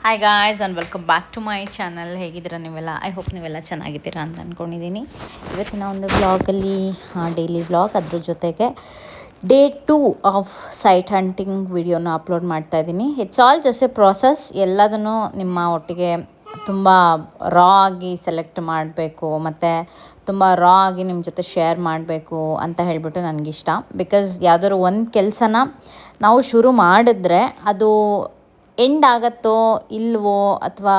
Hi guys and welcome back to my channel. ಹೇಗಿದ್ದೀರಾ ನೀವೆಲ್ಲ? I hope ನೀವೆಲ್ಲ ಚೆನ್ನಾಗಿದ್ದೀರಾ ಅಂತ ಅಂದ್ಕೊಂಡಿದ್ದೀನಿ. ಇವತ್ತಿನ ಒಂದು ವ್ಲಾಗಲ್ಲಿ ಡೈಲಿ ವ್ಲಾಗ್, ಅದ್ರ ಜೊತೆಗೆ ಡೇ 2 ಆಫ್ ಸೈಟ್ ಹಂಟಿಂಗ್ ವಿಡಿಯೋನ ಅಪ್ಲೋಡ್ ಮಾಡ್ತಾಯಿದ್ದೀನಿ. It's all just A process. ಎಲ್ಲದನ್ನು ನಿಮ್ಮ ಒಟ್ಟಿಗೆ ತುಂಬ ರಾ ಆಗಿ ಸೆಲೆಕ್ಟ್ ಮಾಡಬೇಕು ಮತ್ತು ತುಂಬ ರಾ ಆಗಿ ನಿಮ್ಮ ಜೊತೆ ಶೇರ್ ಮಾಡಬೇಕು ಅಂತ ಹೇಳಿಬಿಟ್ಟು ನನಗಿಷ್ಟ. ಬಿಕಾಸ್ ಯಾವುದಾದ್ರು ಒಂದು ಕೆಲಸನ ನಾವು ಶುರು ಮಾಡಿದ್ರೆ ಅದು ಎಂಡ್ ಆಗತ್ತೋ ಇಲ್ವೋ ಅಥವಾ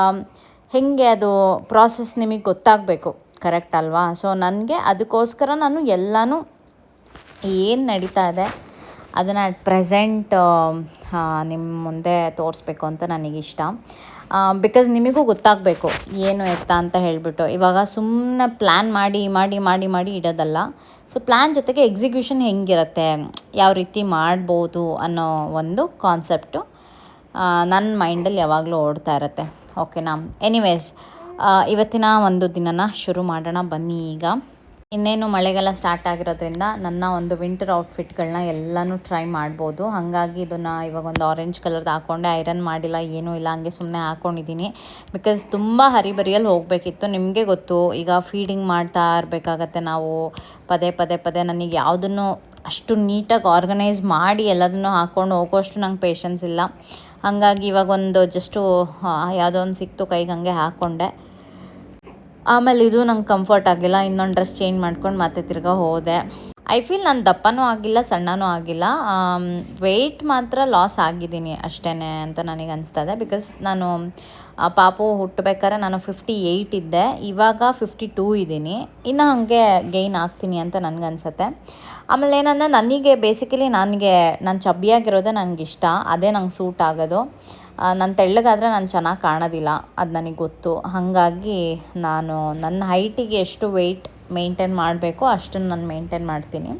ಹೇಗೆ ಅದು ಪ್ರಾಸೆಸ್ ನಿಮಗೆ ಗೊತ್ತಾಗಬೇಕು, ಕರೆಕ್ಟ್ ಅಲ್ವಾ? ಸೊ ನನಗೆ ಅದಕ್ಕೋಸ್ಕರ ನಾನು ಎಲ್ಲನೂ ಏನು ನಡೀತಾ ಇದೆ ಅದನ್ನು ಅಟ್ ಪ್ರೆಸೆಂಟ್ ನಿಮ್ಮ ಮುಂದೆ ತೋರಿಸ್ಬೇಕು ಅಂತ ನನಗಿಷ್ಟ. ಬಿಕಾಸ್ ನಿಮಗೂ ಗೊತ್ತಾಗಬೇಕು ಏನು ಎತ್ತ ಅಂತ ಹೇಳಿಬಿಟ್ಟು. ಇವಾಗ ಸುಮ್ಮನೆ ಪ್ಲ್ಯಾನ್ ಮಾಡಿ ಮಾಡಿ ಮಾಡಿ ಮಾಡಿ ಇಡೋದಲ್ಲ. ಸೊ ಪ್ಲ್ಯಾನ್ ಜೊತೆಗೆ ಎಕ್ಸಿಕ್ಯೂಷನ್ ಹೆಂಗಿರುತ್ತೆ, ಯಾವ ರೀತಿ ಮಾಡ್ಬೋದು ಅನ್ನೋ ಒಂದು ಕಾನ್ಸೆಪ್ಟು ನನ್ನ ಮೈಂಡಲ್ಲಿ ಯಾವಾಗಲೂ ಓಡ್ತಾ ಇರುತ್ತೆ. ಓಕೆನಾ? ಎನಿವೇಸ್, ಇವತ್ತಿನ ಒಂದು ದಿನನ ಶುರು ಮಾಡೋಣ ಬನ್ನಿ. ಈಗ ಇನ್ನೇನು ಮಳೆಗಾಲ ಸ್ಟಾರ್ಟ್ ಆಗಿರೋದ್ರಿಂದ ನನ್ನ ಒಂದು ವಿಂಟರ್ ಔಟ್ಫಿಟ್ಗಳನ್ನ ಎಲ್ಲನೂ ಟ್ರೈ ಮಾಡ್ಬೋದು. ಹಾಗಾಗಿ ಇದನ್ನು ಇವಾಗ ಒಂದು ಆರೆಂಜ್ ಕಲರ್ದು ಹಾಕ್ಕೊಂಡೆ, ಐರನ್ ಮಾಡಿಲ್ಲ, ಏನೂ ಇಲ್ಲ, ಹಂಗೆ ಸುಮ್ಮನೆ ಹಾಕ್ಕೊಂಡಿದ್ದೀನಿ. ಬಿಕಾಸ್ ತುಂಬ ಹರಿಬರಿಯಲ್ಲಿ ಹೋಗಬೇಕಿತ್ತು. ನಿಮಗೆ ಗೊತ್ತು, ಈಗ ಫೀಡಿಂಗ್ ಮಾಡ್ತಾ ಇರಬೇಕಾಗತ್ತೆ ನಾವು ಪದೇ ಪದೇ ಪದೇ. ನನಗೆ ಯಾವುದನ್ನು ಅಷ್ಟು ನೀಟಾಗಿ ಆರ್ಗನೈಸ್ ಮಾಡಿ ಎಲ್ಲದನ್ನು ಹಾಕ್ಕೊಂಡು ಹೋಗೋಷ್ಟು ನಂಗೆ ಪೇಷನ್ಸ್ ಇಲ್ಲ. ಹಾಗಾಗಿ ಇವಾಗ ಒಂದು ಜಸ್ಟು ಯಾವುದೋ ಒಂದು ಸಿಕ್ತು ಕೈಗೆ, ಹಂಗೆ ಹಾಕ್ಕೊಂಡೆ. ಆಮೇಲೆ ಇದು ನಂಗೆ ಕಂಫರ್ಟ್ ಆಗಿಲ್ಲ, ಇನ್ನೊಂದು ಡ್ರೆಸ್ ಚೇಂಜ್ ಮಾಡ್ಕೊಂಡು ಮತ್ತೆ ತಿರ್ಗಾ ಹೋದೆ. ಐ ಫೀಲ್ ನಾನು ದಪ್ಪನೂ ಆಗಿಲ್ಲ, ಸಣ್ಣನೂ ಆಗಿಲ್ಲ. ವೆಯ್ಟ್ ಮಾತ್ರ ಲಾಸ್ ಆಗಿದ್ದೀನಿ ಅಷ್ಟೇ ಅಂತ ನನಗೆ ಅನಿಸ್ತದೆ. ಬಿಕಾಸ್ ನಾನು ಪಾಪು ಹುಟ್ಟಬೇಕಾದ್ರೆ ನಾನು 58 ಇದ್ದೆ, ಇವಾಗ 52 ಇದ್ದೀನಿ. ಇನ್ನು ಹಾಗೆ ಗೈನ್ ಆಗ್ತೀನಿ ಅಂತ ನನಗನ್ಸುತ್ತೆ. ಆಮೇಲೆ ಏನಂದರೆ ನನಗೆ ಬೇಸಿಕಲಿ ನಾನು ಚಬ್ಬಿಯಾಗಿರೋದೇ ನನಗಿಷ್ಟ, ಅದೇ ನಂಗೆ ಸೂಟ್ ಆಗೋದು. ನಾನು ತೆಳ್ಳಗಾದರೆ ನಾನು ಚೆನ್ನಾಗಿ ಕಾಣೋದಿಲ್ಲ, ಅದು ನನಗೆ ಗೊತ್ತು. ಹಾಗಾಗಿ ನಾನು ನನ್ನ ಹೈಟಿಗೆ ಎಷ್ಟು ವೆಯ್ಟ್ ಮೇಂಟೈನ್ ಮಾಡಬೇಕು ಅಷ್ಟನ್ನು ನಾನು ಮೇಂಟೈನ್ ಮಾಡ್ತೀನಿ.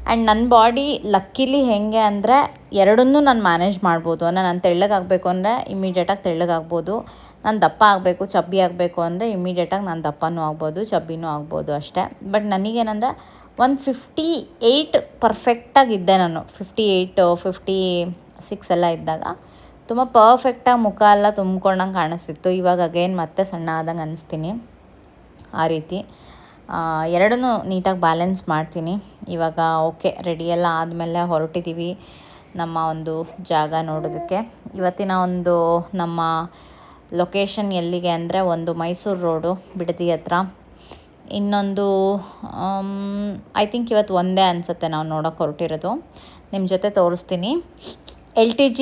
ಆ್ಯಂಡ್ ನನ್ನ ಬಾಡಿ ಲಕ್ಕಿಲಿ ಹೇಗೆ ಅಂದರೆ ಎರಡನ್ನೂ ನಾನು ಮ್ಯಾನೇಜ್ ಮಾಡ್ಬೋದು. ನಾನು ತೆಳ್ಳಗಾಗಬೇಕು ಅಂದರೆ ಇಮ್ಮಿಡಿಯೇಟಾಗಿ ತೆಳ್ಳಗಾಗ್ಬೋದು, ನಾನು ದಪ್ಪ ಆಗಬೇಕು ಚಬ್ಬಿ ಆಗಬೇಕು ಅಂದರೆ ಇಮ್ಮಿಡಿಯೇಟಾಗಿ ನಾನು ದಪ್ಪನೂ ಆಗ್ಬೋದು, ಚಬ್ಬಿನೂ ಆಗ್ಬೋದು ಅಷ್ಟೇ. ಬಟ್ ನನಗೇನಂದರೆ 158 ಪರ್ಫೆಕ್ಟಾಗಿದ್ದೆ ನಾನು. 58 56 ಎಲ್ಲ ಇದ್ದಾಗ ತುಂಬ ಪರ್ಫೆಕ್ಟಾಗಿ ಮುಖ ಎಲ್ಲ ತುಂಬ್ಕೊಂಡಂಗೆ ಕಾಣಿಸ್ತಿತ್ತು. ಇವಾಗ ಅಗೇನ್ ಮತ್ತೆ ಸಣ್ಣ ಆದಂಗೆ ಅನ್ನಿಸ್ತೀನಿ. ಆ ರೀತಿ ಎರಡನ್ನೂ ನೀಟಾಗಿ ಬ್ಯಾಲೆನ್ಸ್ ಮಾಡ್ತೀನಿ. ಇವಾಗ ಓಕೆ, ರೆಡಿಯೆಲ್ಲ ಆದಮೇಲೆ ಹೊರಟಿದ್ದೀವಿ ನಮ್ಮ ಒಂದು ಜಾಗ ನೋಡೋದಕ್ಕೆ. ಇವತ್ತಿನ ಒಂದು ನಮ್ಮ ಲೊಕೇಶನ್ ಎಲ್ಲಿಗೆ ಅಂದರೆ, ಒಂದು ಮೈಸೂರು ರೋಡು ಬಿಡದಿ ಹತ್ರ, ಇನ್ನೊಂದು ಐ ಥಿಂಕ್ ಇವತ್ತು ಒಂದೇ ಅನಿಸುತ್ತೆ ನಾವು ನೋಡೋಕೆ ಹೊರಟಿರೋದು. ನಿಮ್ಮ ಜೊತೆ ತೋರಿಸ್ತೀನಿ. LTG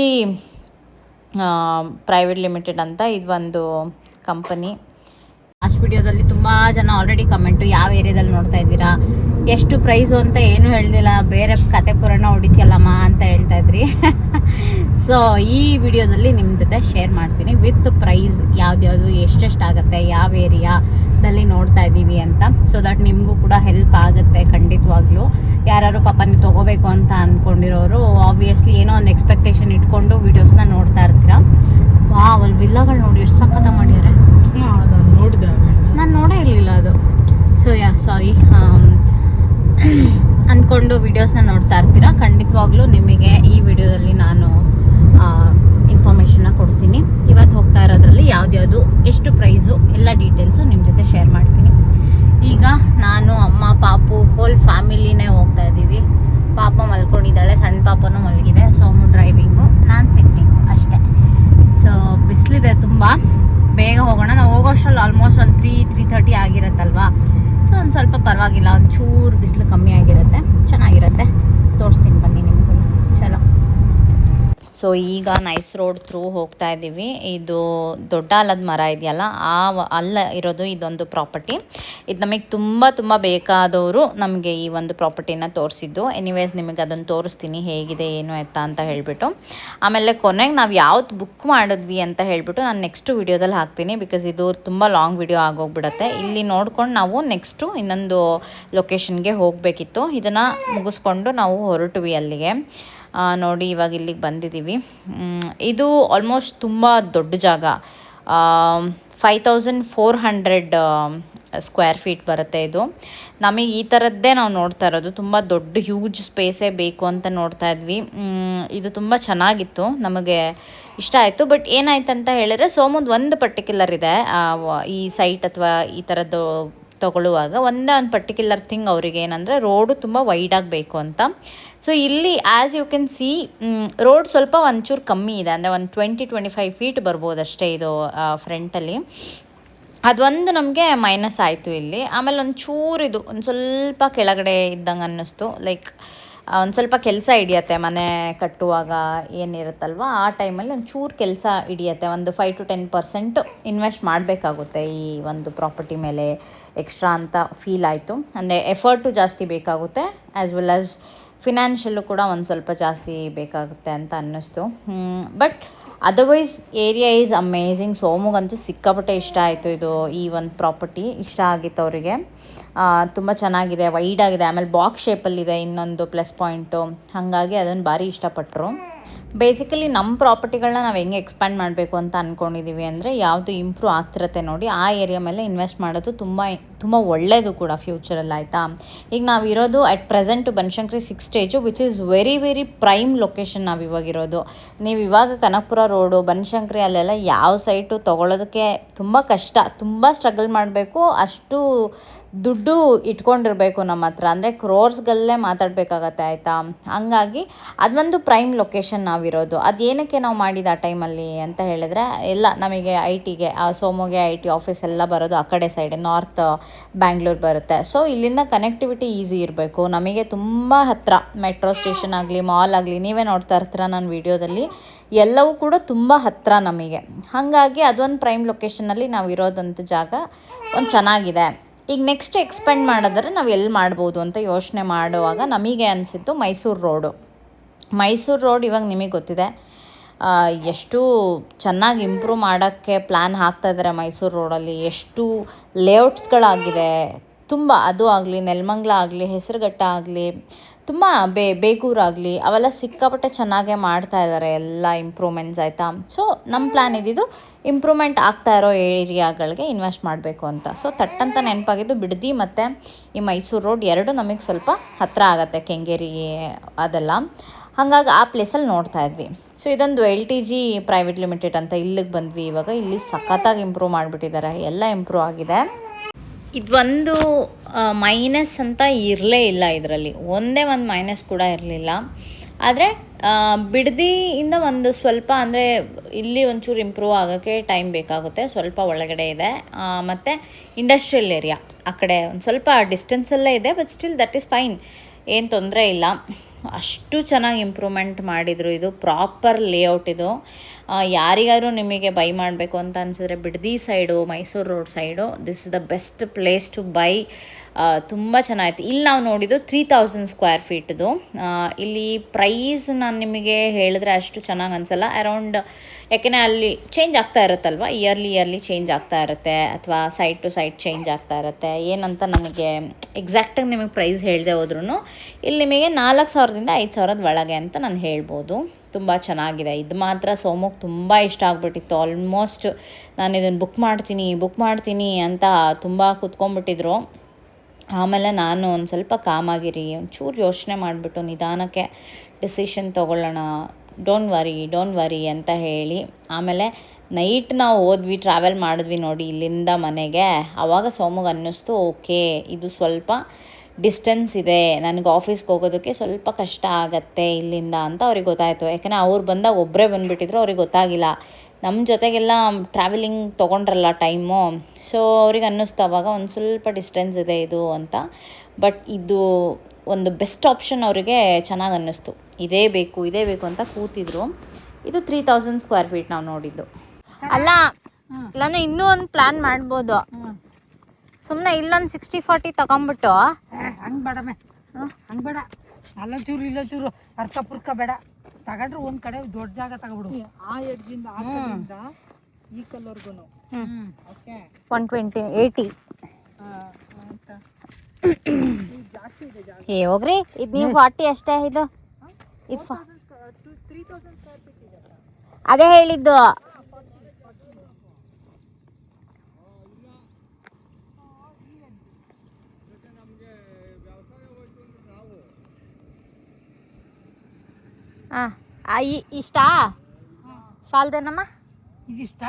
ಪ್ರೈವೇಟ್ ಲಿಮಿಟೆಡ್ ಅಂತ ಇದು ಒಂದು ಕಂಪನಿ. ಲಾಸ್ಟ್ ವಿಡಿಯೋದಲ್ಲಿ ತುಂಬ ಜನ ಆಲ್ರೆಡಿ ಕಮೆಂಟು, ಯಾವ ಏರಿಯಾದಲ್ಲಿ ನೋಡ್ತಾ ಇದ್ದೀರಾ, ಎಷ್ಟು ಪ್ರೈಸು ಅಂತ ಏನೂ ಹೇಳ್ದಿಲ್ಲ, ಬೇರೆ ಕತೆ ಪುರಾಣ ಹೊಡಿತಿಯಲ್ಲಮ್ಮ ಅಂತ ಹೇಳ್ತಾಯಿದ್ರಿ. ಸೊ ಈ ವಿಡಿಯೋದಲ್ಲಿ ನಿಮ್ಮ ಜೊತೆ ಶೇರ್ ಮಾಡ್ತೀನಿ ವಿತ್ ಪ್ರೈಸ್, ಯಾವ್ದ್ಯಾವುದು ಎಷ್ಟೆಷ್ಟಾಗುತ್ತೆ, ಯಾವ ಏರಿಯಾದಲ್ಲಿ ನೋಡ್ತಾ ಇದ್ದೀವಿ ಅಂತ. ಸೊ ದಟ್ ನಿಮಗೂ ಕೂಡ ಹೆಲ್ಪ್ ಆಗುತ್ತೆ ಖಂಡಿತವಾಗ್ಲೂ. ಯಾರು ಪಾಪ ನೀವು ತೊಗೋಬೇಕು ಅಂತ ಅಂದ್ಕೊಂಡಿರೋರು ಆಬ್ವಿಯಸ್ಲಿ ಏನೋ ಒಂದು ಎಕ್ಸ್ಪೆಕ್ಟೇಷನ್ ಇಟ್ಕೊಂಡು ವೀಡಿಯೋಸ್ನ ನೋಡ್ತಾ ಇರ್ತೀರಾ. ಅಲ್ಲಿ ವಿಲ್ಲಗಳು ನೋಡಿ ಎಷ್ಟು ಸಖತ್ತ ಮಾಡ್ಯಾರೆ. ನಾನು ನೋಡೇ ಇರಲಿಲ್ಲ ಅದು. ಸೊ ಸಾರಿ ಅಂದ್ಕೊಂಡು ವೀಡಿಯೋಸ್ನ ನೋಡ್ತಾ ಇರ್ತೀರಾ. ಖಂಡಿತವಾಗ್ಲೂ ನಿಮಗೆ ಈ ವಿಡಿಯೋದಲ್ಲಿ ನಾನು ಇನ್ಫಾರ್ಮೇಷನ್ನ ಕೊಡ್ತೀನಿ. ಇವತ್ತು ಹೋಗ್ತಾ ಇರೋದ್ರಲ್ಲಿ ಯಾವ್ದ್ಯಾವುದು ಎಷ್ಟು ಪ್ರೈಸು ಎಲ್ಲ ಡೀಟೇಲ್ಸು ನಿಮ್ಮ ಜೊತೆ ಶೇರ್ ಮಾಡ್ತೀನಿ. ಈಗ ನಾನು, ಅಮ್ಮ, ಪಾಪು, ಹೋಲ್ ಫ್ಯಾಮಿಲಿನೇ ಹೋಗ್ತಾ ಇದ್ದೀವಿ. ಪಾಪ ಮಲ್ಕೊಂಡಿದ್ದಾಳೆ, ಸಣ್ಣ ಪಾಪನೂ ಮಲಗಿದೆ. ಸೋಮು ಡ್ರೈವಿಂಗು, ನಾನು ಸಿಟ್ಟಿಂಗು ಅಷ್ಟೇ. ಸೊ ಬಿಸಿಲಿದೆ ತುಂಬ, ಬೇಗ ಹೋಗೋಣ. ನಾವು ಹೋಗೋಷ್ಟರಲ್ಲಿ ಆಲ್ಮೋಸ್ಟ್ ಒಂದು 3:30 ಆಗಿರುತ್ತಲ್ವಾ. ಸೊ ಒಂದು ಸ್ವಲ್ಪ ಪರವಾಗಿಲ್ಲ, ಒಂದು ಚೂರು ಬಿಸಿಲು ಕಮ್ಮಿ ಆಗಿರುತ್ತೆ, ಚೆನ್ನಾಗಿರುತ್ತೆ. ತೋರಿಸ್ತೀನಿ ಬನ್ನಿ ನಿಮಗೂ. ಚಲೋ. ಸೊ ಈಗ ನೈಸ್ ರೋಡ್ ಥ್ರೂ ಹೋಗ್ತಾ ಇದ್ದೀವಿ. ಇದು ದೊಡ್ಡ ಆಲದ ಮರ ಇದೆಯಲ್ಲ, ಅಲ್ಲ ಇರೋದು ಇದೊಂದು ಪ್ರಾಪರ್ಟಿ. ಇದು ನಮಗೆ ತುಂಬ ತುಂಬ ಬೇಕಾದವರು ನಮಗೆ ಈ ಒಂದು ಪ್ರಾಪರ್ಟಿನ ತೋರಿಸಿದ್ದು. ಎನಿವೇಸ್ ನಿಮಗೆ ಅದನ್ನು ತೋರಿಸ್ತೀನಿ ಹೇಗಿದೆ ಏನು ಎತ್ತ ಅಂತ ಹೇಳಿಬಿಟ್ಟು. ಆಮೇಲೆ ಕೊನೆಗೆ ನಾವು ಯಾವ್ದು ಬುಕ್ ಮಾಡಿದ್ವಿ ಅಂತ ಹೇಳಿಬಿಟ್ಟು ನಾನು ನೆಕ್ಸ್ಟ್ ವಿಡಿಯೋದಲ್ಲಿ ಹಾಕ್ತೀನಿ. ಬಿಕಾಸ್ ಇದು ತುಂಬ ಲಾಂಗ್ ವಿಡಿಯೋ ಆಗೋಗ್ಬಿಡುತ್ತೆ. ಇಲ್ಲಿ ನೋಡ್ಕೊಂಡು ನಾವು ನೆಕ್ಸ್ಟು ಇನ್ನೊಂದು ಲೊಕೇಶನ್ಗೆ ಹೋಗಬೇಕಿತ್ತು. ಇದನ್ನು ಮುಗಿಸ್ಕೊಂಡು ನಾವು ಹೊರಟ್ವಿ ಅಲ್ಲಿಗೆ. ನೋಡಿ ಇವಾಗ ಇಲ್ಲಿಗೆ ಬಂದಿದ್ದೀವಿ. ಇದು ಆಲ್ಮೋಸ್ಟ್ ತುಂಬ ದೊಡ್ಡ ಜಾಗ, 5400 ಸ್ಕ್ವೇರ್ ಫೀಟ್ ಬರುತ್ತೆ ಇದು. ನಮಗೆ ಈ ಥರದ್ದೇ ನಾವು ನೋಡ್ತಾ ಇರೋದು, ತುಂಬ ದೊಡ್ಡ ಹ್ಯೂಜ್ ಸ್ಪೇಸೇ ಬೇಕು ಅಂತ ನೋಡ್ತಾ ಇದ್ವಿ. ಇದು ತುಂಬ ಚೆನ್ನಾಗಿತ್ತು, ನಮಗೆ ಇಷ್ಟ ಆಯಿತು. ಬಟ್ ಏನಾಯ್ತು ಅಂತ ಹೇಳಿದ್ರೆ ಸೋಮುದು ಒಂದು ಪರ್ಟಿಕ್ಯುಲರ್ ಇದೆ ಈ ಸೈಟ್ ಅಥವಾ ಈ ಥರದ್ದು ತೊಗೊಳ್ಳುವಾಗ ಒಂದೇ ಒಂದು ಪರ್ಟಿಕ್ಯುಲರ್ ಥಿಂಗ್ ಅವರಿಗೆ ಏನಂದರೆ ರೋಡು ತುಂಬ ವೈಡಾಗಿ ಬೇಕು ಅಂತ. ಸೊ ಇಲ್ಲಿ as you can see road ಸ್ವಲ್ಪ ಒಂಚೂರು ಕಮ್ಮಿ ಇದೆ, ಅಂದರೆ ಒಂದು 20-25 ಫೀಟ್ ಬರ್ಬೋದು ಅಷ್ಟೇ ಇದು ಫ್ರಂಟಲ್ಲಿ. ಅದೊಂದು ನಮಗೆ ಮೈನಸ್ ಆಯಿತು ಇಲ್ಲಿ. ಆಮೇಲೆ ಒಂಚೂರು ಇದು ಒಂದು ಸ್ವಲ್ಪ ಕೆಳಗಡೆ ಇದ್ದಂಗೆ ಅನ್ನಿಸ್ತು. ಲೈಕ್ ಒಂದು ಸ್ವಲ್ಪ ಕೆಲಸ ಹಿಡಿಯತ್ತೆ ಮನೆ ಕಟ್ಟುವಾಗ ಏನಿರುತ್ತಲ್ವ ಆ ಟೈಮಲ್ಲಿ ಒಂಚೂರು ಕೆಲಸ ಹಿಡಿಯತ್ತೆ. ಒಂದು 5-10% ಇನ್ವೆಸ್ಟ್ ಮಾಡಬೇಕಾಗುತ್ತೆ ಈ ಒಂದು ಪ್ರಾಪರ್ಟಿ ಮೇಲೆ ಎಕ್ಸ್ಟ್ರಾ ಅಂತ ಫೀಲ್ ಆಯಿತು. ಅಂದರೆ ಎಫರ್ಟು ಜಾಸ್ತಿ ಬೇಕಾಗುತ್ತೆ, ಆ್ಯಸ್ ವೆಲ್ ಆಸ್ ಫಿನಾನ್ಷಿಯಲ್ಲು ಕೂಡ ಒಂದು ಸ್ವಲ್ಪ ಜಾಸ್ತಿ ಬೇಕಾಗುತ್ತೆ ಅಂತ ಅನ್ನಿಸ್ತು. But otherwise area is amazing. ಸೋಮುಗಂತೂ ಸಿಕ್ಕಾಪಟ್ಟೆ ಇಷ್ಟ ಆಯಿತು ಇದು, ಈ ಒಂದು ಪ್ರಾಪರ್ಟಿ ಇಷ್ಟ ಆಗಿತ್ತು ಅವರಿಗೆ. ತುಂಬ ಚೆನ್ನಾಗಿದೆ, ವೈಡಾಗಿದೆ, ಆಮೇಲೆ ಬಾಕ್ಸ್ ಶೇಪಲ್ಲಿದೆ ಇನ್ನೊಂದು ಪ್ಲಸ್ ಪಾಯಿಂಟು. ಹಾಗಾಗಿ ಅದನ್ನು ಭಾರಿ ಇಷ್ಟಪಟ್ಟರು. ಬೇಸಿಕಲಿ ನಮ್ಮ ಪ್ರಾಪರ್ಟಿಗಳನ್ನ ನಾವು ಹೆಂಗೆ ಎಕ್ಸ್ಪ್ಯಾಂಡ್ ಮಾಡಬೇಕು ಅಂತ ಅಂದ್ಕೊಂಡಿದ್ದೀವಿ ಅಂದರೆ, ಯಾವುದು ಇಂಪ್ರೂವ್ ಆಗ್ತಿರತ್ತೆ ನೋಡಿ ಆ ಏರಿಯಾ ಮೇಲೆ ಇನ್ವೆಸ್ಟ್ ಮಾಡೋದು ತುಂಬ ಒಳ್ಳೆಯದು ಕೂಡ ಫ್ಯೂಚರಲ್ಲಿ, ಆಯಿತಾ. ಈಗ ನಾವಿರೋದು at present Banashankari 6 stage, which is very prime location ನಾವು ಇವಾಗಿರೋದು. ನೀವು ಇವಾಗ ಕನಕಪುರ ರೋಡು ಬನಶಂಕರಿ ಅಲ್ಲೆಲ್ಲ ಯಾವ ಸೈಟು ತೊಗೊಳೋದಕ್ಕೆ ತುಂಬ ಕಷ್ಟ, ತುಂಬ ಸ್ಟ್ರಗಲ್ ಮಾಡಬೇಕು, ಅಷ್ಟು ದುಡ್ಡು ಇಟ್ಕೊಂಡಿರಬೇಕು ನಮ್ಮ ಹತ್ರ, ಅಂದರೆ ಕ್ರೋರ್ಸ್ಗಲ್ಲೇ ಮಾತಾಡಬೇಕಾಗತ್ತೆ, ಆಯಿತಾ. ಹಂಗಾಗಿ ಅದೊಂದು ಪ್ರೈಮ್ ಲೊಕೇಶನ್ ನಾವಿರೋದು. ಅದು ಏನಕ್ಕೆ ನಾವು ಮಾಡಿದ್ದು ಆ ಟೈಮಲ್ಲಿ ಅಂತ ಹೇಳಿದ್ರೆ, ಎಲ್ಲ ನಮಗೆ IT ಗೆ ಸೋಮುಗೆ IT ಆಫೀಸ್ ಎಲ್ಲ ಬರೋದು ಆ ಕಡೆ ಸೈಡೆ, ನಾರ್ತ್ ಬ್ಯಾಂಗ್ಳೂರು ಬರುತ್ತೆ. ಸೊ ಇಲ್ಲಿಂದ ಕನೆಕ್ಟಿವಿಟಿ ಈಸಿ ಇರಬೇಕು, ನಮಗೆ ತುಂಬ ಹತ್ತಿರ ಮೆಟ್ರೋ ಸ್ಟೇಷನ್ ಆಗಲಿ ಮಾಲ್ ಆಗಲಿ, ನೀವೇ ನೋಡ್ತಾ ಇರ್ತೀರ ನನ್ನ ವೀಡಿಯೋದಲ್ಲಿ, ಎಲ್ಲವೂ ಕೂಡ ತುಂಬ ಹತ್ತಿರ ನಮಗೆ. ಹಾಗಾಗಿ ಅದೊಂದು ಪ್ರೈಮ್ ಲೊಕೇಶನಲ್ಲಿ ನಾವು ಇರೋದಂಥ ಜಾಗ ಒಂದು ಚೆನ್ನಾಗಿದೆ. ಈಗ ನೆಕ್ಸ್ಟ್ ಎಕ್ಸ್ಪೆಂಡ್ ಮಾಡಿದ್ರೆ ನಾವು ಎಲ್ಲಿ ಮಾಡ್ಬೋದು ಅಂತ ಯೋಚನೆ ಮಾಡುವಾಗ ನಮಗೆ ಅನಿಸಿದ್ದು ಮೈಸೂರು ರೋಡ್. ಇವಾಗ ನಿಮಗೆ ಗೊತ್ತಿದೆ ಎಷ್ಟು ಚೆನ್ನಾಗಿ ಇಂಪ್ರೂವ್ ಮಾಡೋಕ್ಕೆ ಪ್ಲ್ಯಾನ್ ಹಾಕ್ತಾಯಿದ್ದಾರೆ ಮೈಸೂರು ರೋಡಲ್ಲಿ. ಎಷ್ಟು ಲೇಔಟ್ಸ್ಗಳಾಗಿದೆ ತುಂಬ, ಅದು ಆಗಲಿ ನೆಲಮಂಗಲ ಆಗಲಿ ಹೆಸರುಘಟ್ಟ ಆಗಲಿ ತುಂಬ ಬೇಗೂರಾಗಲಿ ಅವೆಲ್ಲ ಸಿಕ್ಕಾಪಟ್ಟೆ ಚೆನ್ನಾಗೇ ಮಾಡ್ತಾ ಇದ್ದಾರೆ ಎಲ್ಲ ಇಂಪ್ರೂವ್ಮೆಂಟ್ಸ್, ಆಯಿತಾ. ಸೊ ನಮ್ಮ ಪ್ಲ್ಯಾನ್ ಇದ್ದಿದ್ದು ಇಂಪ್ರೂವ್ಮೆಂಟ್ ಆಗ್ತಾ ಇರೋ ಏರಿಯಾಗಳಿಗೆ ಇನ್ವೆಸ್ಟ್ ಮಾಡಬೇಕು ಅಂತ. ಸೊ ತಟ್ಟಂತ ನೆನಪಾಗಿದ್ದು ಬಿಡದಿ ಮತ್ತು ಈ ಮೈಸೂರು ರೋಡ್ ಎರಡು ನಮಗೆ ಸ್ವಲ್ಪ ಹತ್ತಿರ ಆಗುತ್ತೆ, ಕೆಂಗೇರಿ ಅದೆಲ್ಲ. ಹಾಗಾಗಿ ಆ ಪ್ಲೇಸಲ್ಲಿ ನೋಡ್ತಾ ಇದ್ವಿ. ಸೊ ಇದೊಂದು LTG ಪ್ರೈವೇಟ್ ಲಿಮಿಟೆಡ್ ಅಂತ ಇಲ್ಲಿಗೆ ಬಂದ್ವಿ. ಇವಾಗ ಇಲ್ಲಿ ಸಖತ್ತಾಗಿ ಇಂಪ್ರೂವ್ ಮಾಡಿಬಿಟ್ಟಿದ್ದಾರೆ, ಎಲ್ಲ ಇಂಪ್ರೂವ್ ಆಗಿದೆ. ಇದೊಂದು ಮೈನಸ್ ಅಂತ ಇರಲೇ ಇಲ್ಲ, ಇದರಲ್ಲಿ ಒಂದೇ ಒಂದು ಮೈನಸ್ ಕೂಡ ಇರಲಿಲ್ಲ. ಆದರೆ ಬಿಡದಿಯಿಂದ ಒಂದು ಸ್ವಲ್ಪ ಅಂದರೆ ಇಲ್ಲಿ ಒಂಚೂರು ಇಂಪ್ರೂವ್ ಆಗೋಕ್ಕೆ ಟೈಮ್ ಬೇಕಾಗುತ್ತೆ, ಸ್ವಲ್ಪ ಒಳಗಡೆ ಇದೆ. ಮತ್ತು ಇಂಡಸ್ಟ್ರಿಯಲ್ ಏರಿಯಾ ಆ ಕಡೆ ಒಂದು ಸ್ವಲ್ಪ ಡಿಸ್ಟೆನ್ಸಲ್ಲೇ ಇದೆ, but still that is fine, ಏನು ತೊಂದರೆ ಇಲ್ಲ. ಅಷ್ಟು ಚೆನ್ನಾಗಿ ಇಂಪ್ರೂವ್ಮೆಂಟ್ ಮಾಡಿದರು. ಇದು ಪ್ರಾಪರ್ ಲೇಔಟ್ ಇದು. ಯಾರಿಗಾದ್ರೂ ನಿಮಗೆ ಬೈ ಮಾಡಬೇಕು ಅಂತ ಅನಿಸಿದ್ರೆ Bidadi side Mysuru road side, this is the best place to buy. ತುಂಬ ಚೆನ್ನಾಗಿತ್ತು. ಇಲ್ಲಿ ನಾವು ನೋಡಿದ್ದು 3000 ಸ್ಕ್ವೇರ್ ಫೀಟ್ದು. ಇಲ್ಲಿ ಪ್ರೈಸ್ ನಾನು ನಿಮಗೆ ಹೇಳಿದ್ರೆ ಅಷ್ಟು ಚೆನ್ನಾಗಿ ಅನಿಸಲ್ಲ, ಅರೌಂಡ್, ಯಾಕೆಂದರೆ ಅಲ್ಲಿ ಚೇಂಜ್ ಆಗ್ತಾ ಇರುತ್ತಲ್ವ, ಇಯರ್ಲಿ ಚೇಂಜ್ ಆಗ್ತಾ ಇರುತ್ತೆ, ಅಥವಾ ಸೈಟ್ ಟು ಸೈಟ್ ಚೇಂಜ್ ಆಗ್ತಾ ಇರುತ್ತೆ. ಏನಂತ ನನಗೆ ಎಕ್ಸಾಕ್ಟಾಗಿ ನಿಮಗೆ ಪ್ರೈಸ್ ಹೇಳದೆ ಹೋದ್ರೂ ಇಲ್ಲಿ ನಿಮಗೆ 4000ದಿಂದ 5000 ಒಳಗೆ ಅಂತ ನಾನು ಹೇಳ್ಬೋದು. ತುಂಬ ಚೆನ್ನಾಗಿದೆ. ಇದು ಮಾತ್ರ ಸೋಮುಗೆ ತುಂಬ ಇಷ್ಟ ಆಗಿಬಿಟ್ಟಿತ್ತು. ಆಲ್ಮೋಸ್ಟ್ ನಾನು ಇದನ್ನು ಬುಕ್ ಮಾಡ್ತೀನಿ ಅಂತ ತುಂಬ ಕುತ್ಕೊಂಡ್ಬಿಟ್ಟಿದ್ರು. ಆಮೇಲೆ ನಾನು ಒಂದು ಸ್ವಲ್ಪ ಕಾಮಾಗಿರಿ, ಒಂಚೂರು ಯೋಚನೆ ಮಾಡಿಬಿಟ್ಟು ನಿಧಾನಕ್ಕೆ ಡಿಸಿಷನ್ ತೊಗೊಳ್ಳೋಣ, ಡೋಂಟ್ ವರಿ ಅಂತ ಹೇಳಿ. ಆಮೇಲೆ ನೈಟ್ ನಾವು ಹೋದ್ವಿ, ಟ್ರಾವೆಲ್ ಮಾಡಿದ್ವಿ ನೋಡಿ ಇಲ್ಲಿಂದ ಮನೆಗೆ. ಆವಾಗ ಸೋಮುಗೆ ಅನ್ನಿಸ್ತು, ಓಕೆ ಇದು ಸ್ವಲ್ಪ ಡಿಸ್ಟೆನ್ಸ್ ಇದೆ, ನನಗೆ ಆಫೀಸ್ಗೆ ಹೋಗೋದಕ್ಕೆ ಸ್ವಲ್ಪ ಕಷ್ಟ ಆಗತ್ತೆ ಇಲ್ಲಿಂದ ಅಂತ ಅವ್ರಿಗೆ ಗೊತ್ತಾಯಿತು. ಯಾಕೆಂದರೆ ಅವ್ರು ಬಂದಾಗ ಒಬ್ಬರೇ ಬಂದುಬಿಟ್ಟಿದ್ರು, ಅವ್ರಿಗೆ ಗೊತ್ತಾಗಿಲ್ಲ. ನಮ್ಮ ಜೊತೆಗೆಲ್ಲ ಟ್ರಾವೆಲಿಂಗ್ ತೊಗೊಂಡ್ರಲ್ಲ ಟೈಮು, ಸೊ ಅವ್ರಿಗೆ ಅನ್ನಿಸ್ತು ಅವಾಗ ಒಂದು ಸ್ವಲ್ಪ ಡಿಸ್ಟೆನ್ಸ್ ಇದೆ ಇದು ಅಂತ. ಬಟ್ ಇದು ಒಂದು ಬೆಸ್ಟ್ ಆಪ್ಷನ್ ಅವರಿಗೆ ಚೆನ್ನಾಗಿ ಅನ್ನಿಸ್ತು. ಇದೇ ಬೇಕು ಅಂತ ಕೂತಿದ್ರು. ಇದು 3000 ಸ್ಕ್ವೇರ್ ಫೀಟ್ ನಾವು ನೋಡಿದ್ದು. ಅಲ್ಲ ನಾನು ಇನ್ನೂ ಒಂದು ಪ್ಲ್ಯಾನ್ ಮಾಡ್ಬೋದು, ಸುಮ್ಮನೆ ಇಲ್ಲೊಂದು 60-40 ತಗೊಂಬಿಟ್ಟು. ಹಂಗೆ ಬೇಡಮೆ, ಹಂಗೆ ಬೇಡ, ಅಲ್ಲೊಂಚೂರು ಅರ್ಕ ಪುರ್ಕ ಬೇಡ, ತಗೊಂಡ್ರೆ ಒಂದು ಕಡೆ ದೊಡ್ಡ ಜಾಗ ತಗೊಬಿಡು. ಆ ಎಡ್ಜಿಂದ ಆ ಕಡೆಯಿಂದ ಈ ಕಲ್ಲರ್ಗು ಓಕೆ 120-80 ಜಾಸ್ತಿ ಇದೆ ಜಾಗ. ಹೋಗ್ರಿ, ಇದು ನೀವು 40 ಅಷ್ಟೇ. ಇದು 3000 ಸ್ಕ್ವೇರ್ ಫೀಟ್ ಇದೆ. ಅದೇ ಹೇಳಿದ್ದು. ಹಾಂ ಇಷ್ಟಾ ಸಾಲ್ದೇನಮ್ಮ? ಇದಿಷ್ಟ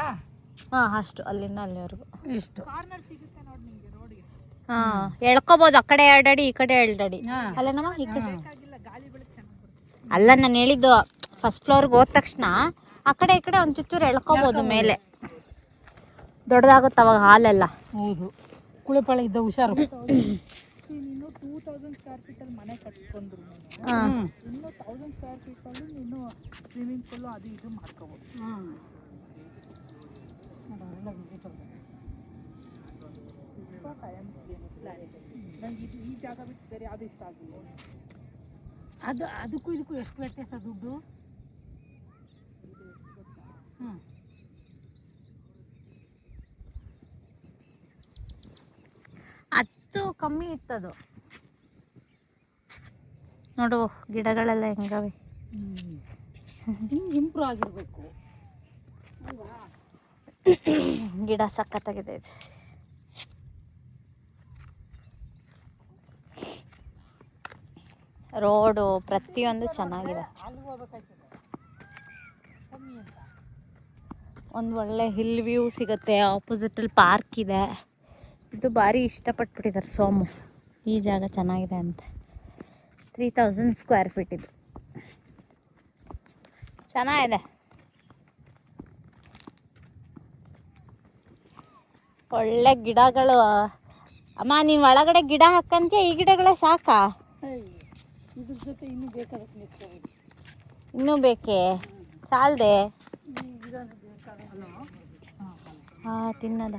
ಹಾಂ ಅಷ್ಟು ಅಲ್ಲಿಂದ ಅಲ್ಲಿವರೆಗೂ ಇಷ್ಟು ಕಾರ್ನರ್ ಸಿಗುತ್ತೆ ನೋಡಿ ನಿಮಗೆ ರೋಡ್ಗೆ. ಹಾಂ ಎಳ್ಕೊಬೋದು, ಆ ಕಡೆ 2 ಅಡಿ ಈ ಕಡೆ 2 ಅಡಿ ಹಾಂ ಅಲ್ಲೇನಮ್ಮ ಈ ಕಡೆ. ಬೇಕಾಗಿಲ್ಲ, ಗಾಳಿ ಬೆಳಕು ಚೆನ್ನಾಗಿ ಬರುತ್ತೆ. ಅಲ್ಲ ನಾನು ಹೇಳಿದ್ದು ಫಸ್ಟ್ ಫ್ಲೋರ್ಗೆ ಹೋದ ತಕ್ಷಣ ಆ ಕಡೆ ಈ ಕಡೆ ಒಂದು ಚೂರು ಎಳ್ಕೊಬೋದು ಮೇಲೆ. ದೊಡ್ಡದಾಗುತ್ತೆ ಅವಾಗ ಹಾಲೆಲ್ಲ. ಹೌದು, ಕುಳಿಪಾಳ ಇದ್ದ ಹುಷಾರು. ನೀನು 2000 ಸ್ಕ್ವೇರ್ ಫೀಟಲ್ಲಿ ಮನೆ ಕಟ್ಸ್ಕೊಂಡ್ರು ಹಾಂ ಇನ್ನು 1000 ಸ್ಕ್ವೇರ್ ಫೀಟಲ್ಲಿ ನೀನು ಸ್ವಿಮ್ಮಿಂಗ್ ಪೂಲು ಅದು ಇದು ಮಾಡ್ಕೋಬೋದು. ಅದೆಲ್ಲ ವಿಸಿಟ್ ನಂಗೆ ಇದು ಈ ಜಾಗ ಬಿಟ್ಟು ಬೇರೆ ಯಾವುದು ಇಷ್ಟ ಆಗಿಲ್ಲ. ಅದಕ್ಕೂ ಇದಕ್ಕೂ ಎಷ್ಟು ವ್ಯತ್ಯಾಸ ದುಡ್ಡು? ಹ್ಞೂ ಅದು ಕಮ್ಮಿ ಇತ್ತದು ನೋಡು, ಗಿಡಗಳೆಲ್ಲ ಹೆಂಗವೆ. ಹಿಂಗೆ ಇಂಪ್ರೂವ್ ಆಗಿರಬೇಕು ಅಲ್ವಾ? ಗಿಡ ಸಖತ್ತಾಗಿದೆ ಇದು. ರೋಡು ಪ್ರತಿಯೊಂದು ಚೆನ್ನಾಗಿದೆ. ಅಲ್ಲಿ ಹೋಗ್ಬೇಕಾಯ್ತದೆ ಕಮ್ಮಿ ಅಂತ. ಒಂದು ಒಳ್ಳೆ ಹಿಲ್ ವ್ಯೂ ಸಿಗುತ್ತೆ. ಆಪೋಸಿಟಲ್ಲಿ ಪಾರ್ಕ್ ಇದೆ. ಇದು ಭಾರಿ ಇಷ್ಟಪಟ್ಬಿಟ್ಟಿದ್ದಾರೆ ಸೋಮು, ಈ ಜಾಗ ಚೆನ್ನಾಗಿದೆ ಅಂತ. 3000 ಸ್ಕ್ವೇರ್ ಫೀಟ್ ಇದು, ಚೆನ್ನಾಗಿದೆ. ಒಳ್ಳೆ ಗಿಡಗಳು. ಅಮ್ಮ ನೀನು ಒಳಗಡೆ ಗಿಡ ಹಾಕಂತೀಯ, ಈ ಗಿಡಗಳೇ ಸಾಕಾ? ಇದ್ರ ಜೊತೆ ಇನ್ನೂ ಬೇಕಾದಕ್ಕೆ ನಿಂತ್ಕೋಬೋದು. ಇನ್ನೂ ಬೇಕೇ? ಸಾಲದೆ ಇದೊಂದು ಬೇಕಾದಲ್ಲ. ಹಾಂ ತಿನ್ನದ.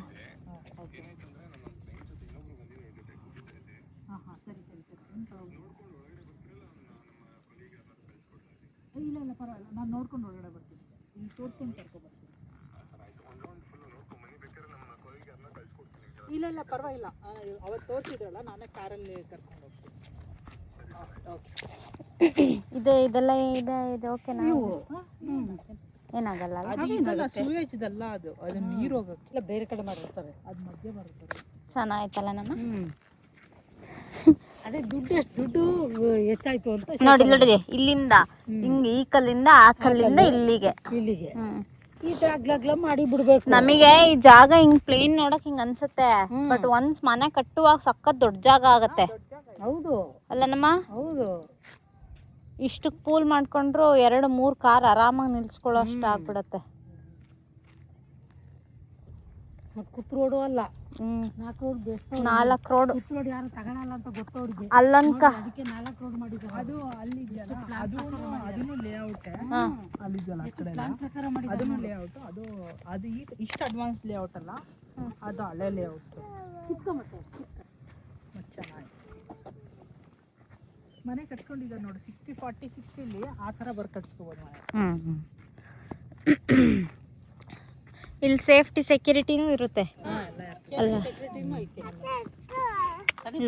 ಸರಿ ಇಲ್ಲ ಪರವಾಗಿಲ್ಲ, ನಾನು ನೋಡ್ಕೊಂಡು ಒಳಗಡೆ ಬರ್ತೀನಿ. ಇಲ್ಲಿ ತೋರ್ಸ್ಕೊಂಡು ಕರ್ಕೊಬರ್ತೀನಿ. ಇಲ್ಲ ಪರವಾಗಿಲ್ಲ, ಅವತ್ತು ತೋರಿಸಿದ್ರಲ್ಲ, ನಾನೇ ಕಾರಲ್ಲಿ ಕರ್ಕೊಂಡು ಹೋಗ್ತೀನಿ. ಇದೆಲ್ಲ ಇದೆ ಓಕೆನಾ? ಏನಾಗಲ್ಲ ಅಲ್ಲ? ಸುವೇಜ್ದಲ್ಲ ಅದು, ಅದು ನೀರು ಹೋಗಕ್ಕೆ ಇಲ್ಲ, ಬೇರೆ ಕಡೆ ಮಾಡಿರ್ತಾರೆ, ಅದು ಮಧ್ಯೆ ಮಾಡಿರ್ತಾರೆ. ಚೆನ್ನಾಯ್ತಲ್ಲ ನಮ್ಮ. ಅದೇ ದುಡ್ಡು ಎಷ್ಟು ದುಡ್ಡು ಹೆಚ್ಚಾಯ್ತು ಅಂತ ನೋಡಿ ಇಲ್ಲಿಂದ ಹಿಂಗೆ ಈ ಕಲ್ಲಿಂದ ಆ ಕಲ್ಲಿಂದ ಇಲ್ಲಿಗೆ ಇಲ್ಲಿಗೆ ಈ ತರ ಅಗ್ಲಗ್ಲ ಮಾಡಿ ಬಿಡ್ಬೇಕು. ನಮಗೆ ಈ ಜಾಗ ಹಿಂಗ್ ಪ್ಲೇನ್ ನೋಡಕ್ ಹಿಂಗ್ ಅನ್ಸುತ್ತೆ, ಬಟ್ ಒನ್ಸ್ ಮನೆ ಕಟ್ಟುವಾಗ ಸಖತ್ ದೊಡ್ಡ ಜಾಗ ಆಗತ್ತೆ. ಹೌದು ಅಲ್ಲ ನಮ್ಮ? ಹೌದು, ಇಷ್ಟಕ್ಕೆ ಪೂಲ್ ಮಾಡ್ಕೊಂಡ್ರು 2-3 ಕಾರ್ ಆರಾಮಾಗಿ ನಿಲ್ಸ್ಕೊಳ್ಳೋ ಅಷ್ಟು ಆಗ್ಬಿಡತ್ತೆ. ಕುತ್ ರೋಡು ಅಲ್ಲ, 4 ರೋಡ್ ಬೆಸ್ಟ್. 4 ರೋಡ್ ಕುತ್ ರೋಡ್ ಯಾರು ತಗೊಳಲ್ಲ ಅಂತ ಗೊತ್ತವ್ರಿಗೆ, ಅಲ್ಲಂಕ ಅದಕ್ಕೆ 4 ರೋಡ್ ಮಾಡಿದ್ದಾರೆ. ಅದು ಅಲ್ಲಿ ಅದನ್ನು ಲೇಔಟ್ ಅಲ್ಲಿದೆಯಲ್ಲ, ಆ ಕಡೆ ಪ್ಲಾನ್ ಪ್ರಕಾರ ಮಾಡಿ ಅದನ್ನು ಲೇಔಟ್. ಅದು ಇಷ್ಟು ಅಡ್ವಾನ್ಸ್ ಲೇಔಟ್ ಅಲ್ಲ, ಅದು ಹಳೆ ಲೇಔಟ್. ಮತ್ತೆ ಚೆನ್ನಾಗಿ ಮನೆ ಕಟ್ಕೊಂಡಿದ್ದಾರೆ ನೋಡಿ. 60-40-60 ಆ ಥರ ಬರ್ ಕಟ್ಸ್ಕೋಬೋದು ಮನೆ. ಇಲ್ಲಿ ಸೇಫ್ಟಿ ಸೆಕ್ಯೂರಿಟಿನೂ ಇರುತ್ತೆ ಅಲ್ಲ?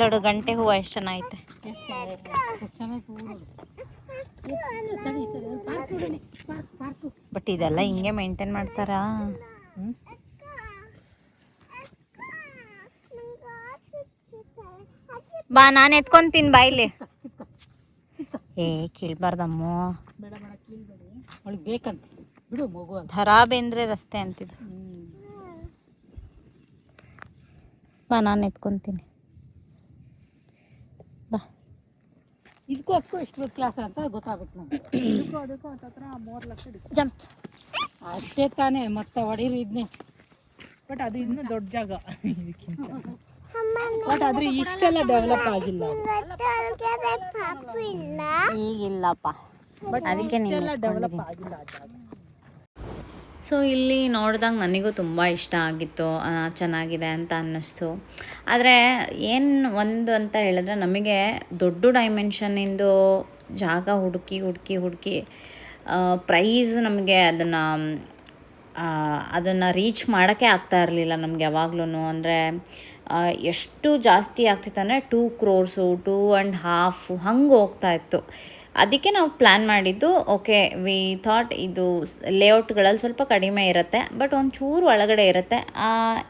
ನೋಡು ಗಂಟೆ ಹೂವು ಎಷ್ಟು ಚೆನ್ನಾಗೈತೆ. ಬಟ್ ಇದೆಲ್ಲ ಹಿಂಗೆ ಮೇಂಟೈನ್ ಮಾಡ್ತಾರಾ? ಬಾ ನಾನು ಎತ್ಕೊಂತೀನಿ ಬಾಯಿಲಿ. ಏ ಕೀಳ್ಬಾರ್ದಮ್ಮ, ಬೇಡ ಬೇಡ ಕೀಳ್ಬೇಡಿ, ಅವಳಿಗೆ ಬೇಕಂತ ಬಿಡು ಮಗು ಅಂತ. ಧರಾ ಬೇಂದ್ರೆ ರಸ್ತೆ ಅಂತಿದ್ದು. ಬಾ ನಾನು ಎತ್ಕೊಂತೀನಿ ಬಾ. ಇದಕ್ಕೂ ಅದಕ್ಕೂ ಎಷ್ಟು ವ್ಯತ್ಯಾಸ ಅಂತ ಗೊತ್ತಾಗುತ್ತೆ ನಮ್ಗೆ. ಅದಕ್ಕೂ ಹತ್ತತ್ರ 3 ಲಕ್ಷ ಜಂಪ್ ಅಷ್ಟೇ ತಾನೇ, ಮತ್ತೆ ಹೊಡೀರಿ ಇದನ್ನೇ. ಬಟ್ ಅದು ಇನ್ನೂ ದೊಡ್ಡ ಜಾಗ ಇದಕ್ಕಿಂತ. ಬಟ್ ಆದ್ರೆ ಇಷ್ಟೆಲ್ಲ ಡೆವಲಪ್ ಆಗಿಲ್ಲ, ಈಗಿಲ್ಲಪ್ಪ. ಬಟ್ ಅದಕ್ಕೆ ಡೆವಲಪ್ ಆಗಿಲ್ಲ ಆ ಜಾಗ. ಸೊ ಇಲ್ಲಿ ನೋಡಿದಾಗ ನನಗೂ ತುಂಬ ಇಷ್ಟ ಆಗಿತ್ತು, ಚೆನ್ನಾಗಿದೆ ಅಂತ ಅನ್ನಿಸ್ತು. ಆದರೆ ಏನು ಒಂದು ಅಂತ ಹೇಳಿದ್ರೆ, ನಮಗೆ ದೊಡ್ಡ ಡೈಮೆನ್ಷನ್ನಿಂದು ಜಾಗ ಹುಡುಕಿ ಪ್ರೈಸ್ ನಮಗೆ ಅದನ್ನು ರೀಚ್ ಮಾಡೋಕ್ಕೆ ಆಗ್ತಾ ಇರಲಿಲ್ಲ ನಮಗೆ ಯಾವಾಗ್ಲೂ. ಅಂದರೆ ಎಷ್ಟು ಜಾಸ್ತಿ ಆಗ್ತಿತ್ತು ಅಂದರೆ 2 crores 2.5 ಹಂಗೆ ಹೋಗ್ತಾಯಿತ್ತು. ಅದಕ್ಕೆ ನಾವು ಪ್ಲ್ಯಾನ್ ಮಾಡಿದ್ದು, ಓಕೆ ವಿ ಥಾಟ್ ಇದು ಲೇಔಟ್ಗಳಲ್ಲಿ ಸ್ವಲ್ಪ ಕಡಿಮೆ ಇರುತ್ತೆ, ಬಟ್ ಒಂಚೂರು ಒಳಗಡೆ ಇರುತ್ತೆ,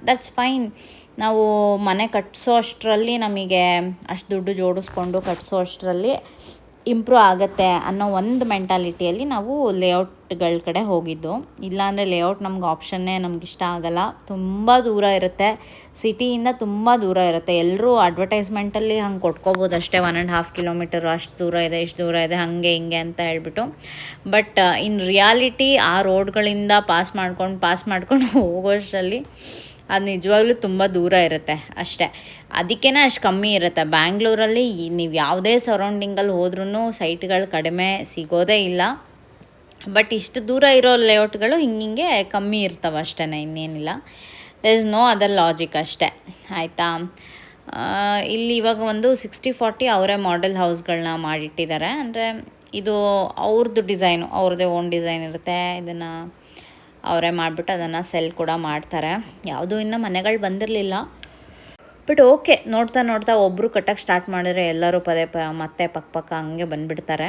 ದಟ್ಸ್ ಫೈನ್. ನಾವು ಮನೆ ಕಟ್ಟಿಸೋ ಅಷ್ಟರಲ್ಲಿ, ನಮಗೆ ಅಷ್ಟು ದುಡ್ಡು ಜೋಡಿಸ್ಕೊಂಡು ಕಟ್ಟಿಸೋ ಅಷ್ಟರಲ್ಲಿ ಇಂಪ್ರೂವ್ ಆಗುತ್ತೆ ಅನ್ನೋ ಒಂದು ಮೆಂಟಾಲಿಟಿಯಲ್ಲಿ ನಾವು ಲೇಔಟ್ಗಳ ಕಡೆ ಹೋಗಿದ್ದು. ಇಲ್ಲಾಂದರೆ ಲೇಔಟ್ ನಮ್ಗೆ ಆಪ್ಷನ್ನೇ ನಮ್ಗೆ ಇಷ್ಟ ಆಗಲ್ಲ. ತುಂಬ ದೂರ ಇರುತ್ತೆ, ಸಿಟಿಯಿಂದ ತುಂಬ ದೂರ ಇರುತ್ತೆ. ಎಲ್ಲರೂ ಅಡ್ವರ್ಟೈಸ್ಮೆಂಟಲ್ಲಿ ಹಂಗೆ ಕೊಟ್ಕೋಬೋದು ಅಷ್ಟೇ, 1.5 ಕಿಲೋಮೀಟರು ಅಷ್ಟು ದೂರ ಇದೆ, ಇಷ್ಟು ದೂರ ಇದೆ, ಹಾಗೆ ಹಿಂಗೆ ಅಂತ ಹೇಳ್ಬಿಟ್ಟು. ಬಟ್ ಇನ್ ರಿಯಾಲಿಟಿ ಆ ರೋಡ್ಗಳಿಂದ ಪಾಸ್ ಮಾಡ್ಕೊಂಡು ಹೋಗೋಷ್ಟರಲ್ಲಿ ಅದು ನಿಜವಾಗ್ಲೂ ತುಂಬ ದೂರ ಇರುತ್ತೆ ಅಷ್ಟೇ. ಅದಕ್ಕೇ ಅಷ್ಟು ಕಮ್ಮಿ ಇರುತ್ತೆ. ಬ್ಯಾಂಗ್ಳೂರಲ್ಲಿ ನೀವು ಯಾವುದೇ ಸರೌಂಡಿಂಗಲ್ಲಿ ಹೋದ್ರೂ ಸೈಟ್ಗಳು ಕಡಿಮೆ ಸಿಗೋದೇ ಇಲ್ಲ. ಬಟ್ ಇಷ್ಟು ದೂರ ಇರೋ ಲೇಔಟ್ಗಳು ಹಿಂಗೆ ಕಮ್ಮಿ ಇರ್ತವೆ ಅಷ್ಟೇ, ಇನ್ನೇನಿಲ್ಲ. There is no other logic ಅಷ್ಟೇ, ಆಯಿತಾ. ಇಲ್ಲಿ ಇವಾಗ ಒಂದು 60-40 ಅವರೇ ಮಾಡೆಲ್ ಹೌಸ್ಗಳನ್ನ ಮಾಡಿಟ್ಟಿದ್ದಾರೆ. ಅಂದರೆ ಇದು ಅವ್ರದ್ದು ಡಿಸೈನು, ಅವ್ರದ್ದೇ ಓನ್ ಡಿಸೈನ್ ಇರುತ್ತೆ. ಇದನ್ನು ಅವರೇ ಮಾಡಿಬಿಟ್ಟು ಅದನ್ನು ಸೆಲ್ ಕೂಡ ಮಾಡ್ತಾರೆ. ಯಾವುದೂ ಇನ್ನೂ ಮನೆಗಳು ಬಂದಿರಲಿಲ್ಲ. ಬಟ್ ಓಕೆ, ನೋಡ್ತಾ ಒಬ್ಬರು ಕಟ್ಟಕ್ಕೆ ಸ್ಟಾರ್ಟ್ ಮಾಡಿದ್ರೆ ಎಲ್ಲರೂ ಮತ್ತೆ ಪಕ್ಕ ಹಂಗೆ ಬಂದುಬಿಡ್ತಾರೆ,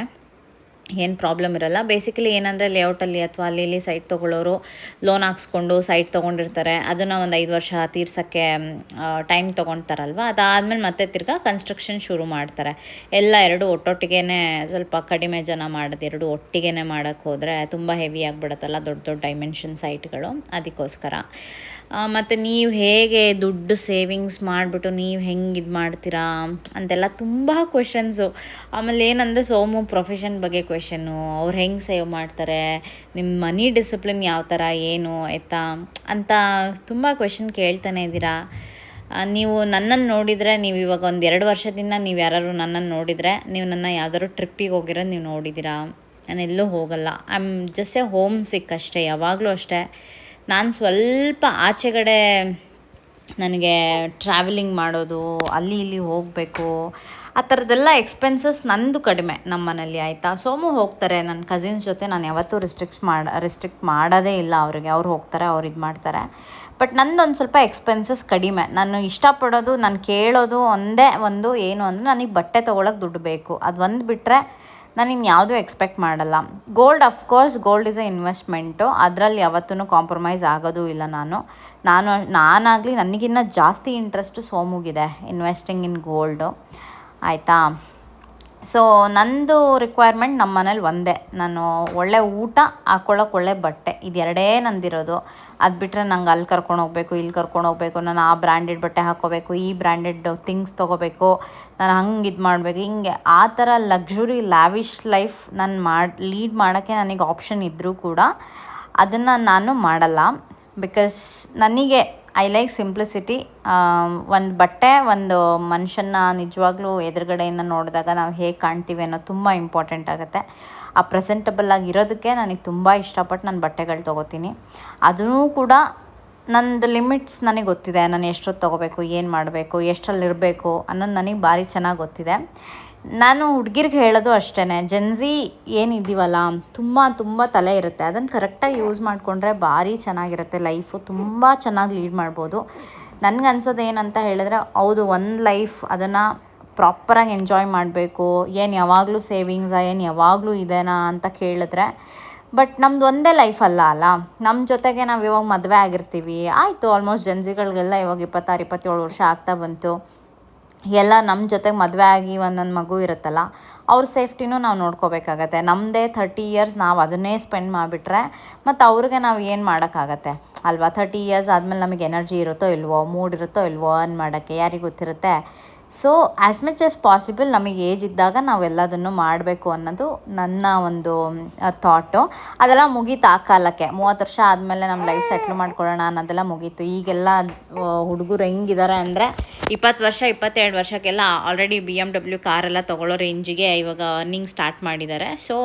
ಏನು ಪ್ರಾಬ್ಲಮ್ ಇರಲ್ಲ. ಬೇಸಿಕಲಿ ಏನಂದರೆ ಲೇಔಟಲ್ಲಿ ಅಥವಾ ಅಲ್ಲಿ ಸೈಟ್ ತೊಗೊಳ್ಳೋರು ಲೋನ್ ಹಾಕ್ಸ್ಕೊಂಡು ಸೈಟ್ ತೊಗೊಂಡಿರ್ತಾರೆ. ಅದನ್ನು ಒಂದು 5 ವರ್ಷ ತೀರ್ಸೋಕ್ಕೆ ಟೈಮ್ ತೊಗೊಳ್ತಾರಲ್ವ. ಅದಾದಮೇಲೆ ಮತ್ತೆ ತಿರ್ಗಾ ಕನ್ಸ್ಟ್ರಕ್ಷನ್ ಶುರು ಮಾಡ್ತಾರೆ. ಎರಡು ಒಟ್ಟೊಟ್ಟಿಗೆ ಸ್ವಲ್ಪ ಕಡಿಮೆ ಜನ ಮಾಡೋದು, ಎರಡು ಒಟ್ಟಿಗೆ ಮಾಡೋಕ್ಕೆ ಹೋದರೆ ತುಂಬ ಹೆವಿ ಆಗಿಬಿಡುತ್ತಲ್ಲ, ದೊಡ್ಡ ಡೈಮೆನ್ಷನ್ ಸೈಟ್ಗಳು. ಅದಕ್ಕೋಸ್ಕರ ಮತ್ತು ನೀವು ಹೇಗೆ ದುಡ್ಡು ಸೇವಿಂಗ್ಸ್ ಮಾಡಿಬಿಟ್ಟು ನೀವು ಹೆಂಗೆ ಇದು ಮಾಡ್ತೀರಾ ಅಂತೆಲ್ಲ ತುಂಬ ಕ್ವೆಶನ್ಸು. ಆಮೇಲೆ ಏನಂದರೆ ಸೋಮು ಪ್ರೊಫೆಷನ್ ಬಗ್ಗೆ ಕ್ವೆಶನ್ನು, ಅವ್ರು ಹೆಂಗೆ ಸೇವ್ ಮಾಡ್ತಾರೆ, ನಿಮ್ಮ ಮನಿ ಡಿಸಿಪ್ಲಿನ್ ಯಾವ ಥರ ಏನು ಆಯಿತಾ ಅಂತ ತುಂಬ ಕ್ವೆಶನ್ ಕೇಳ್ತಾನೆ ಇದ್ದೀರಾ. ನೀವು ನನ್ನನ್ನು ನೋಡಿದರೆ, ನೀವು ಇವಾಗ ಒಂದು 2 ವರ್ಷದಿಂದ ನೀವು ಯಾರು ನನ್ನನ್ನು ನೋಡಿದರೆ, ನೀವು ನನ್ನ ಯಾವ್ದಾದ್ರು ಟ್ರಿಪ್ಪಿಗೆ ಹೋಗಿರೋದು ನೀವು ನೋಡಿದ್ದೀರಾ? ನಾನು ಎಲ್ಲೂ ಹೋಗಲ್ಲ. I am just a homesick ಅಷ್ಟೇ, ಯಾವಾಗಲೂ ಅಷ್ಟೇ. ನಾನು ಸ್ವಲ್ಪ ಆಚೆಗಡೆ ನನಗೆ ಟ್ರಾವೆಲಿಂಗ್ ಮಾಡೋದು, ಅಲ್ಲಿ ಇಲ್ಲಿ ಹೋಗಬೇಕು, ಆ ಥರದ್ದೆಲ್ಲ ಎಕ್ಸ್ಪೆನ್ಸಸ್ ನಂದು ಕಡಿಮೆ ನಮ್ಮ ಮನೇಲಿ, ಆಯಿತಾ. ಸೋಮು ಹೋಗ್ತಾರೆ ನನ್ನ ಕಸಿನ್ಸ್ ಜೊತೆ. ನಾನು ಯಾವತ್ತೂ ರಿಸ್ಟ್ರಿಕ್ಟ್ ಮಾಡೋದೇ ಇಲ್ಲ ಅವ್ರಿಗೆ. ಅವ್ರು ಹೋಗ್ತಾರೆ, ಅವ್ರು ಇದು ಮಾಡ್ತಾರೆ. ಬಟ್ ನಂದೊಂದು ಸ್ವಲ್ಪ ಎಕ್ಸ್ಪೆನ್ಸಸ್ ಕಡಿಮೆ. ನಾನು ಇಷ್ಟಪಡೋದು, ನಾನು ಕೇಳೋದು ಒಂದೇ ಒಂದು ಏನು ಅಂದರೆ, ನನಗೆ ಬಟ್ಟೆ ತೊಗೊಳಕ್ಕೆ ದುಡ್ಡು ಬೇಕು. ಅದು ಒಂದು ಬಿಟ್ಟರೆ ನಾನು ಇನ್ಯಾವುದೂ ಎಕ್ಸ್ಪೆಕ್ಟ್ ಮಾಡಲ್ಲ. Gold, of course gold is A investment, ಅದರಲ್ಲಿ ಯಾವತ್ತೂ ಕಾಂಪ್ರಮೈಸ್ ಆಗೋದು ಇಲ್ಲ. ನಾನಾಗಲಿ ನನಗಿನ್ನ ಜಾಸ್ತಿ ಇಂಟ್ರೆಸ್ಟು ಸೋಮುಗಿದೆ ಇನ್ವೆಸ್ಟಿಂಗ್ ಇನ್ ಗೋಲ್ಡು, ಆಯಿತಾ. ಸೊ ನಂದು ರಿಕ್ವೈರ್ಮೆಂಟ್ ನಮ್ಮ ಮನೇಲಿ ಒಂದೇ, ನಾನು ಒಳ್ಳೆ ಊಟ, ಹಾಕ್ಕೊಳ್ಳೋಕೆ ಒಳ್ಳೆ ಬಟ್ಟೆ, ಇದೆರಡೇ ನಂದಿರೋದು. ಅದು ಬಿಟ್ಟರೆ ನಂಗೆ ಅಲ್ಲಿ ಕರ್ಕೊಂಡೋಗ್ಬೇಕು, ಇಲ್ಲಿ ಕರ್ಕೊಂಡೋಗ್ಬೇಕು, ನಾನು ಆ ಬ್ರ್ಯಾಂಡೆಡ್ ಬಟ್ಟೆ ಹಾಕ್ಕೋಬೇಕು, ಈ ಬ್ರ್ಯಾಂಡೆಡ್ ಥಿಂಗ್ಸ್ ತೊಗೋಬೇಕು, ನಾನು ಹಂಗೆ ಇದು ಮಾಡಬೇಕು, ಹಿಂಗೆ ಆ ಥರ ಲಕ್ಸುರಿ ಲ್ಯಾವಿಶ್ ಲೈಫ್ ನಾನು ಲೀಡ್ ಮಾಡೋಕ್ಕೆ ನನಗೆ ಆಪ್ಷನ್ ಇದ್ದರೂ ಕೂಡ ಅದನ್ನು ನಾನು ಮಾಡಲ್ಲ. ಬಿಕಾಸ್ ನನಗೆ ಐ ಲೈಕ್ ಸಿಂಪ್ಲಿಸಿಟಿ. ಒಂದು ಬಟ್ಟೆ, ಒಂದು ಮನುಷ್ಯನ ನಿಜವಾಗ್ಲೂ ಎದುರುಗಡೆಯಿಂದ ನೋಡಿದಾಗ ನಾವು ಹೇಗೆ ಕಾಣ್ತೀವಿ ಅನ್ನೋದು ತುಂಬ ಇಂಪಾರ್ಟೆಂಟ್ ಆಗುತ್ತೆ. ಆ ಪ್ರೆಸೆಂಟಬಲ್ ಆಗಿರೋದಕ್ಕೆ ನನಗೆ ತುಂಬ ಇಷ್ಟಪಟ್ಟು ನಾನು ಬಟ್ಟೆಗಳು ತೊಗೋತೀನಿ. ಅದೂ ಕೂಡ ನಂದು ಲಿಮಿಟ್ಸ್ ನನಗೆ ಗೊತ್ತಿದೆ. ನಾನು ಎಷ್ಟೊತ್ತು ತೊಗೋಬೇಕು, ಏನು ಮಾಡಬೇಕು, ಎಷ್ಟರಲ್ಲಿರಬೇಕು ಅನ್ನೋದು ನನಗೆ ಭಾರಿ ಚೆನ್ನಾಗಿ ಗೊತ್ತಿದೆ. ನಾನು ಹುಡುಗಿರ್ಗೆ ಹೇಳೋದು ಅಷ್ಟೇ, ಜೆನ್ಝಿ ಏನಿದ್ದೀವಲ್ಲ, ತುಂಬ ತಲೆ ಇರುತ್ತೆ. ಅದನ್ನು ಕರೆಕ್ಟಾಗಿ ಯೂಸ್ ಮಾಡಿಕೊಂಡ್ರೆ ಭಾರಿ ಚೆನ್ನಾಗಿರುತ್ತೆ ಲೈಫು, ತುಂಬ ಚೆನ್ನಾಗಿ ಲೀಡ್ ಮಾಡ್ಬೋದು. ನನಗನ್ಸೋದು ಏನಂತ ಹೇಳಿದ್ರೆ, ಹೌದು, ಒಂದು ಲೈಫ್ ಅದನ್ನು ಪ್ರಾಪರಾಗಿ ಎಂಜಾಯ್ ಮಾಡಬೇಕು. ಏನು ಯಾವಾಗಲೂ ಸೇವಿಂಗ್ಸಾ, ಏನು ಯಾವಾಗಲೂ ಇದೇನಾ ಅಂತ ಕೇಳಿದ್ರೆ, ಬಟ್ ನಮ್ದು ಒಂದೇ ಲೈಫ್ ಅಲ್ಲ. ನಮ್ಮ ಜೊತೆಗೆ ನಾವು ಇವಾಗ ಮದುವೆ ಆಗಿರ್ತೀವಿ, ಆಯಿತು. ಆಲ್ಮೋಸ್ಟ್ ಜೆನ್ಝಿಗಳಿಗೆಲ್ಲ ಇವಾಗ 26-27 ವರ್ಷ ಆಗ್ತಾ ಬಂತು. ಎಲ್ಲ ನಮ್ಮ ಜೊತೆಗೆ ಮದುವೆ ಆಗಿ ಒಂದೊಂದು ಮಗು ಇರುತ್ತಲ್ಲ, ಅವ್ರ ಸೇಫ್ಟಿನೂ ನಾವು ನೋಡ್ಕೋಬೇಕಾಗತ್ತೆ. ನಮ್ಮದೇ 30 ಇಯರ್ಸ್ ನಾವು ಅದನ್ನೇ ಸ್ಪೆಂಡ್ ಮಾಡಿಬಿಟ್ರೆ ಮತ್ತು ಅವ್ರಿಗೆ ನಾವು ಏನು ಮಾಡೋಕ್ಕಾಗತ್ತೆ ಅಲ್ವಾ. 30 ಇಯರ್ಸ್ ಆದಮೇಲೆ ನಮಗೆ ಎನರ್ಜಿ ಇರುತ್ತೋ ಇಲ್ವೋ, ಮೂಡ್ ಇರುತ್ತೋ ಇಲ್ವೋ ಅರ್ನ್ ಮಾಡೋಕ್ಕೆ, ಯಾರಿಗೆ ಗೊತ್ತಿರುತ್ತೆ. So as much as possible ನಮಗೆ ಏಜ್ ಇದ್ದಾಗ ನಾವೆಲ್ಲದನ್ನು ಮಾಡಬೇಕು ಅನ್ನೋದು ನನ್ನ ಒಂದು ಥಾಟು. ಅದೆಲ್ಲ ಮುಗೀತು ಆ ಕಾಲಕ್ಕೆ. 30 ವರ್ಷ ಆದಮೇಲೆ ನಮ್ಮ ಲೈಫ್ ಸೆಟ್ಲ್ ಮಾಡ್ಕೊಳ್ಳೋಣ ಅನ್ನೋದೆಲ್ಲ ಮುಗೀತು. ಈಗೆಲ್ಲ ಹುಡುಗರು ಹೆಂಗಿದ್ದಾರೆ ಅಂದರೆ 20 ವರ್ಷ 22 ವರ್ಷಕ್ಕೆಲ್ಲ ಆಲ್ರೆಡಿ BMW ಕಾರೆಲ್ಲ ತೊಗೊಳ್ಳೋ ರೇಂಜಿಗೆ ಇವಾಗ ಅರ್ನಿಂಗ್ ಸ್ಟಾರ್ಟ್ ಮಾಡಿದ್ದಾರೆ. So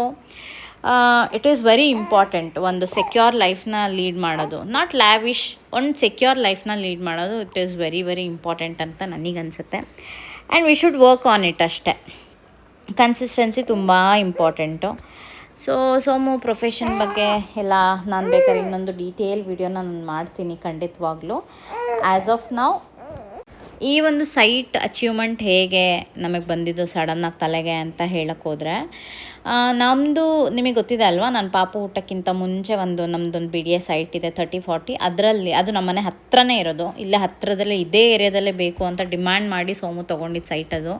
it is very important ಒಂದು ಸೆಕ್ಯೂರ್ ಲೈಫ್ನ ಲೀಡ್ ಮಾಡೋದು, ನಾಟ್ ಲ್ಯಾವಿಶ್, ಒಂದು ಸೆಕ್ಯೂರ್ ಲೈಫ್ನ ಲೀಡ್ ಮಾಡೋದು ಇಟ್ ಈಸ್ ವೆರಿ ಇಂಪಾರ್ಟೆಂಟ್ ಅಂತ ನನಗನ್ಸುತ್ತೆ. And we should work on it ಅಷ್ಟೇ. ಕನ್ಸಿಸ್ಟೆನ್ಸಿ ತುಂಬ ಇಂಪಾರ್ಟೆಂಟು. ಸೋಮು ಪ್ರೊಫೆಷನ್ ಬಗ್ಗೆ ಎಲ್ಲ ನಾನು ಬೇಕಾದ್ರೆ ಇನ್ನೊಂದು ಡೀಟೇಲ್ ವಿಡಿಯೋನ ನಾನು ಮಾಡ್ತೀನಿ ಖಂಡಿತವಾಗ್ಲೂ. ಆ್ಯಸ್ ಆಫ್ ನೌ ಈ ಒಂದು ಸೈಟ್ ಅಚೀವ್ಮೆಂಟ್ ಹೇಗೆ ನಮಗೆ ಬಂದಿದ್ದು ಸಡನ್ನಾಗಿ ತಲೆಗೆ ಅಂತ ಹೇಳೋಕ್ಕೋದ್ರೆ, ನಮ್ಮದು ನಿಮಗೆ ಗೊತ್ತಿದೆ ಅಲ್ವಾ, ನಾನು ಪಾಪು ಊಟಕ್ಕಿಂತ ಮುಂಚೆ ನಮ್ಮದೊಂದು ಬಿ ಡಿ ಎ ಸೈಟ್ ಇದೆ 30-40, ಅದರಲ್ಲಿ ಅದು ನಮ್ಮನೆ ಹತ್ರನೇ ಇರೋದು, ಇಲ್ಲೇ ಹತ್ತಿರದಲ್ಲೇ ಇದೇ ಏರಿಯಾದಲ್ಲೇ ಬೇಕು ಅಂತ ಡಿಮ್ಯಾಂಡ್ ಮಾಡಿ ಸೋಮು ತೊಗೊಂಡಿದ್ದು ಸೈಟ್. ಅದು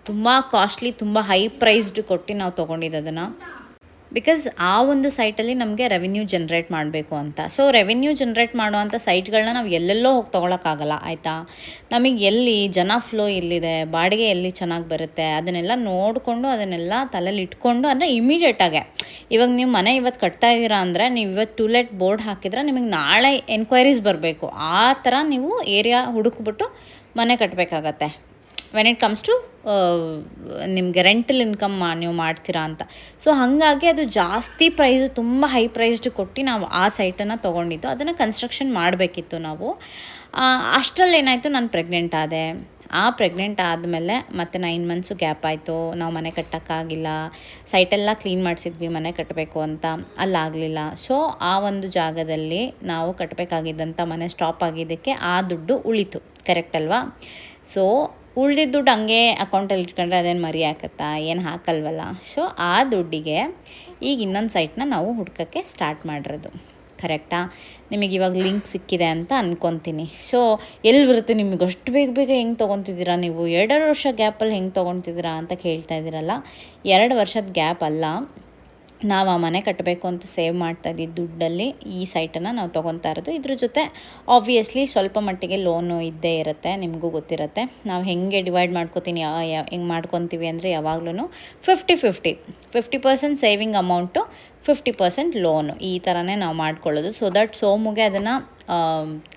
ತುಂಬ ಕಾಸ್ಟ್ಲಿ, ತುಂಬ ಹೈ ಪ್ರೈಸ್ಡ್ ಕೊಟ್ಟು ನಾವು ತೊಗೊಂಡಿದ್ದು ಅದನ್ನು. ಬಿಕಾಸ್ ಆ ಒಂದು ಸೈಟಲ್ಲಿ ನಮಗೆ ರೆವಿನ್ಯೂ ಜನ್ರೇಟ್ ಮಾಡಬೇಕು ಅಂತ. ಸೊ ರೆವಿನ್ಯೂ ಜನ್ರೇಟ್ ಮಾಡುವಂಥ ಸೈಟ್ಗಳನ್ನ ನಾವು ಎಲ್ಲೆಲ್ಲೋ ಹೋಗಿ ತೊಗೊಳಕ್ಕಾಗಲ್ಲ ಆಯಿತಾ. ನಮಗೆ ಎಲ್ಲಿ ಜನ ಫ್ಲೋ ಎಲ್ಲಿದೆ, ಬಾಡಿಗೆ ಎಲ್ಲಿ ಚೆನ್ನಾಗಿ ಬರುತ್ತೆ, ಅದನ್ನೆಲ್ಲ ನೋಡಿಕೊಂಡು ಅದನ್ನೆಲ್ಲ ತಲೆಯಲ್ಲಿ ಇಟ್ಕೊಂಡು, ಅಂದರೆ ಇಮಿಡಿಯೇಟಾಗೆ ಇವಾಗ ನೀವು ಮನೆ ಇವತ್ತು ಕಟ್ತಾ ಇದ್ದೀರಾ ಅಂದರೆ ನೀವು ಇವತ್ತು ಟು ಲೆಟ್ ಬೋರ್ಡ್ ಹಾಕಿದ್ರೆ ನಿಮಗೆ ನಾಳೆ ಎನ್ಕ್ವೈರೀಸ್ ಬರಬೇಕು. ಆ ಥರ ನೀವು ಏರಿಯಾ ಹುಡುಕ್ಬಿಟ್ಟು ಮನೆ ಕಟ್ಟಬೇಕಾಗತ್ತೆ ವೆನ್ ಇಟ್ ಕಮ್ಸ್ ಟು ನಿಮಗೆ ರೆಂಟಲ್ ಇನ್ಕಮ್ ನೀವು ಮಾಡ್ತೀರಾ ಅಂತ. ಸೊ ಹಾಗಾಗಿ ಅದು ಜಾಸ್ತಿ ಪ್ರೈಸು, ತುಂಬ ಹೈ ಪ್ರೈಸ್ಡ್ ಕೊಟ್ಟು ನಾವು ಆ ಸೈಟನ್ನು ತೊಗೊಂಡಿದ್ದು. ಅದನ್ನು ಕನ್ಸ್ಟ್ರಕ್ಷನ್ ಮಾಡಬೇಕಿತ್ತು ನಾವು. ಅಷ್ಟರಲ್ಲಿ ಏನಾಯಿತು, ನಾನು ಪ್ರೆಗ್ನೆಂಟ್ ಆದೆ. ಪ್ರೆಗ್ನೆಂಟ್ ಆದಮೇಲೆ ಮತ್ತೆ 9 ಮಂತ್ಸು ಗ್ಯಾಪ್ ಆಯಿತು. ನಾವು ಮನೆ ಕಟ್ಟೋಕ್ಕಾಗಿಲ್ಲ. ಸೈಟೆಲ್ಲ ಕ್ಲೀನ್ ಮಾಡಿಸಿದ್ವಿ ಮನೆ ಕಟ್ಟಬೇಕು ಅಂತ, ಅಲ್ಲಾಗಲಿಲ್ಲ. ಸೊ ಆ ಒಂದು ಜಾಗದಲ್ಲಿ ನಾವು ಕಟ್ಟಬೇಕಾಗಿದ್ದಂಥ ಮನೆ ಸ್ಟಾಪ್ ಆಗಿದ್ದಕ್ಕೆ ಆ ದುಡ್ಡು ಉಳಿತು, ಕರೆಕ್ಟ್ ಅಲ್ವಾ. ಸೊ ಉಳ್ದಿದ್ದ ದುಡ್ಡು ಹಂಗೆ ಅಕೌಂಟಲ್ಲಿ ಇಟ್ಕೊಂಡ್ರೆ ಅದೇನು ಮರಿ ಹಾಕತ್ತಾ, ಏನು ಹಾಕಲ್ವಲ್ಲ. ಸೊ ಆ ದುಡ್ಡಿಗೆ ಈಗ ಇನ್ನೊಂದು ಸೈಟ್ನ ನಾವು ಹುಡ್ಕೋಕ್ಕೆ ಸ್ಟಾರ್ಟ್ ಮಾಡಿರೋದು, ಕರೆಕ್ಟಾ. ನಿಮಗೆ ಇವಾಗ ಲಿಂಕ್ ಸಿಕ್ಕಿದೆ ಅಂತ ಅಂದ್ಕೊತೀನಿ. ಸೊ ಎಲ್ಲಿ ಬರುತ್ತೆ ನಿಮಗೆ ಅಷ್ಟು ಬೇಗ ಬೇಗ ಹೆಂಗೆ ತೊಗೊತಿದ್ದೀರಾ ನೀವು, 2 ವರ್ಷ ಗ್ಯಾಪಲ್ಲಿ ಹೆಂಗೆ ತೊಗೊತಿದ್ದೀರಾ ಅಂತ ಕೇಳ್ತಾ ಇದ್ದೀರಲ್ಲ. 2 ವರ್ಷದ ಗ್ಯಾಪ್ ಅಲ್ಲ, ನಾವು ಆ ಮನೆ ಕಟ್ಟಬೇಕು ಅಂತ ಸೇವ್ ಮಾಡ್ತಾ ಇದ್ದಿದ್ದು ದುಡ್ಡಲ್ಲಿ ಈ ಸೈಟನ್ನು ನಾವು ತೊಗೊತಾ ಇರೋದು. ಇದ್ರ ಜೊತೆ ಆಬ್ವಿಯಸ್ಲಿ ಸ್ವಲ್ಪ ಮಟ್ಟಿಗೆ ಲೋನು ಇದ್ದೇ ಇರುತ್ತೆ, ನಿಮಗೂ ಗೊತ್ತಿರುತ್ತೆ. ನಾವು ಹೆಂಗೆ ಡಿವೈಡ್ ಮಾಡ್ಕೋತೀನಿ, ಹೆಂಗೆ ಮಾಡ್ಕೊತೀವಿ ಅಂದರೆ ಯಾವಾಗ್ಲೂ 50% ಸೇವಿಂಗ್ ಅಮೌಂಟು, 50% ಲೋನು, ಈ ಥರನೇ ನಾವು ಮಾಡ್ಕೊಳ್ಳೋದು. ಸೊ ದಟ್ ಸೋಮುಗೆ ಅದನ್ನು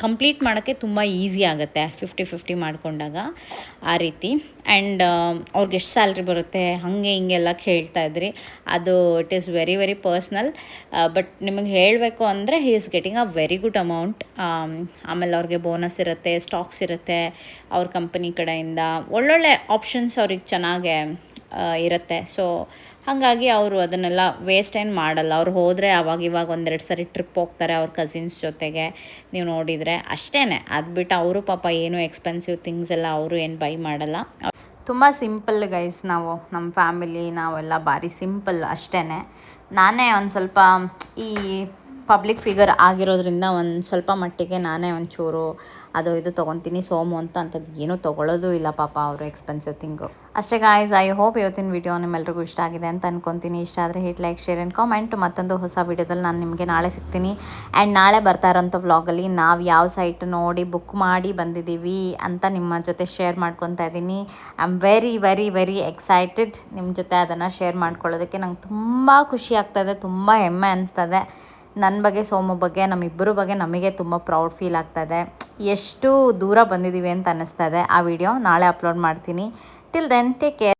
ಕಂಪ್ಲೀಟ್ ಮಾಡೋಕ್ಕೆ ತುಂಬ ಈಸಿ ಆಗುತ್ತೆ 50-50 ಮಾಡಿಕೊಂಡಾಗ, ಆ ರೀತಿ. ಆ್ಯಂಡ್ ಅವ್ರಿಗೆ ಎಷ್ಟು ಸ್ಯಾಲ್ರಿ ಬರುತ್ತೆ ಹಾಗೆ ಹಿಂಗೆಲ್ಲ ಕೇಳ್ತಾ ಇದ್ರಿ. ಅದು it is very very personal. But ನಿಮಗೆ ಹೇಳಬೇಕು ಅಂದರೆ he is getting a very good amount. ಆಮೇಲೆ ಅವ್ರಿಗೆ ಬೋನಸ್ ಇರುತ್ತೆ, ಸ್ಟಾಕ್ಸ್ ಇರುತ್ತೆ ಅವ್ರ ಕಂಪನಿ ಕಡೆಯಿಂದ, ಒಳ್ಳೊಳ್ಳೆ ಆಪ್ಷನ್ಸ್ ಅವ್ರಿಗೆ ಚೆನ್ನಾಗೆ ಇರುತ್ತೆ. ಸೊ ಹಾಗಾಗಿ ಅವರು ಅದನ್ನೆಲ್ಲ ವೇಸ್ಟ್ ಏನು ಮಾಡಲ್ಲ. ಅವ್ರು ಹೋದರೆ ಇವಾಗ 1-2 ಸರಿ ಟ್ರಿಪ್ ಹೋಗ್ತಾರೆ ಅವ್ರ ಕಸಿನ್ಸ್ ಜೊತೆಗೆ, ನೀವು ನೋಡಿದರೆ ಅಷ್ಟೇ. ಅದು ಬಿಟ್ಟು ಅವರು ಪಾಪ ಏನು ಎಕ್ಸ್ಪೆನ್ಸಿವ್ ಥಿಂಗ್ಸ್ ಎಲ್ಲ ಅವರು ಏನು ಬೈ ಮಾಡಲ್ಲ. ತುಂಬ ಸಿಂಪಲ್ ಗೈಸ್, ನಮ್ಮ ಫ್ಯಾಮಿಲಿ ನಾವೆಲ್ಲ ಭಾರಿ ಸಿಂಪಲ್ ಅಷ್ಟೇ. ನಾನೇ ಒಂದು ಸ್ವಲ್ಪ ಈ ಪಬ್ಲಿಕ್ ಫಿಗರ್ ಆಗಿರೋದ್ರಿಂದ ಒಂದು ಸ್ವಲ್ಪ ಮಟ್ಟಿಗೆ ನಾನೇ ಒಂಚೂರು ಅದು ಇದು ತೊಗೊತೀನಿ. ಸೋಮು ಅಂಥದ್ದು ಏನೂ ತೊಗೊಳ್ಳೋದು ಇಲ್ಲ ಪಾಪ, ಅವರು ಎಕ್ಸ್ಪೆನ್ಸಿವ್ ಥಿಂಗು ಅಷ್ಟೇ. ಗಾಯ್ಸ್, ಐ ಹೋಪ್ ಇವತ್ತಿನ ವಿಡಿಯೋ ನಿಮ್ಮೆಲ್ರಿಗೂ ಇಷ್ಟ ಆಗಿದೆ ಅಂತ ಅಂದ್ಕೊತೀನಿ. ಇಷ್ಟ ಆದರೆ hit like, share and comment. ಮತ್ತೊಂದು ಹೊಸ ವಿಡಿಯೋದಲ್ಲಿ ನಾನು ನಿಮಗೆ ನಾಳೆ ಸಿಗ್ತೀನಿ. ಆ್ಯಂಡ್ ನಾಳೆ ಬರ್ತಾ ಇರೋಂಥ ವ್ಲಾಗಲ್ಲಿ ನಾವು ಯಾವ ಸೈಟ್ ನೋಡಿ ಬುಕ್ ಮಾಡಿ ಬಂದಿದ್ದೀವಿ ಅಂತ ನಿಮ್ಮ ಜೊತೆ ಶೇರ್ ಮಾಡ್ಕೊತಾ ಇದ್ದೀನಿ. I am very very very excited ನಿಮ್ಮ ಜೊತೆ ಅದನ್ನು ಶೇರ್ ಮಾಡ್ಕೊಳ್ಳೋದಕ್ಕೆ. ನಂಗೆ ತುಂಬ ಖುಷಿ ಆಗ್ತಾಯಿದೆ, ತುಂಬ ಹೆಮ್ಮೆ ಅನಿಸ್ತದೆ. ನನ್ನ ಬಗ್ಗೆ, ಸೋಮು ಬಗ್ಗೆ, ನಮ್ಮಿಬ್ಬರ ಬಗ್ಗೆ ನಮಗೆ ತುಂಬ ಪ್ರೌಡ್ ಫೀಲ್ ಆಗ್ತಾಯಿದೆ. ಎಷ್ಟು ದೂರ ಬಂದಿದ್ದೀವಿ ಅಂತ ಅನ್ನಿಸ್ತಾ ಇದೆ. ಆ ವಿಡಿಯೋ ನಾಳೆ ಅಪ್ಲೋಡ್ ಮಾಡ್ತೀನಿ. Till then take care.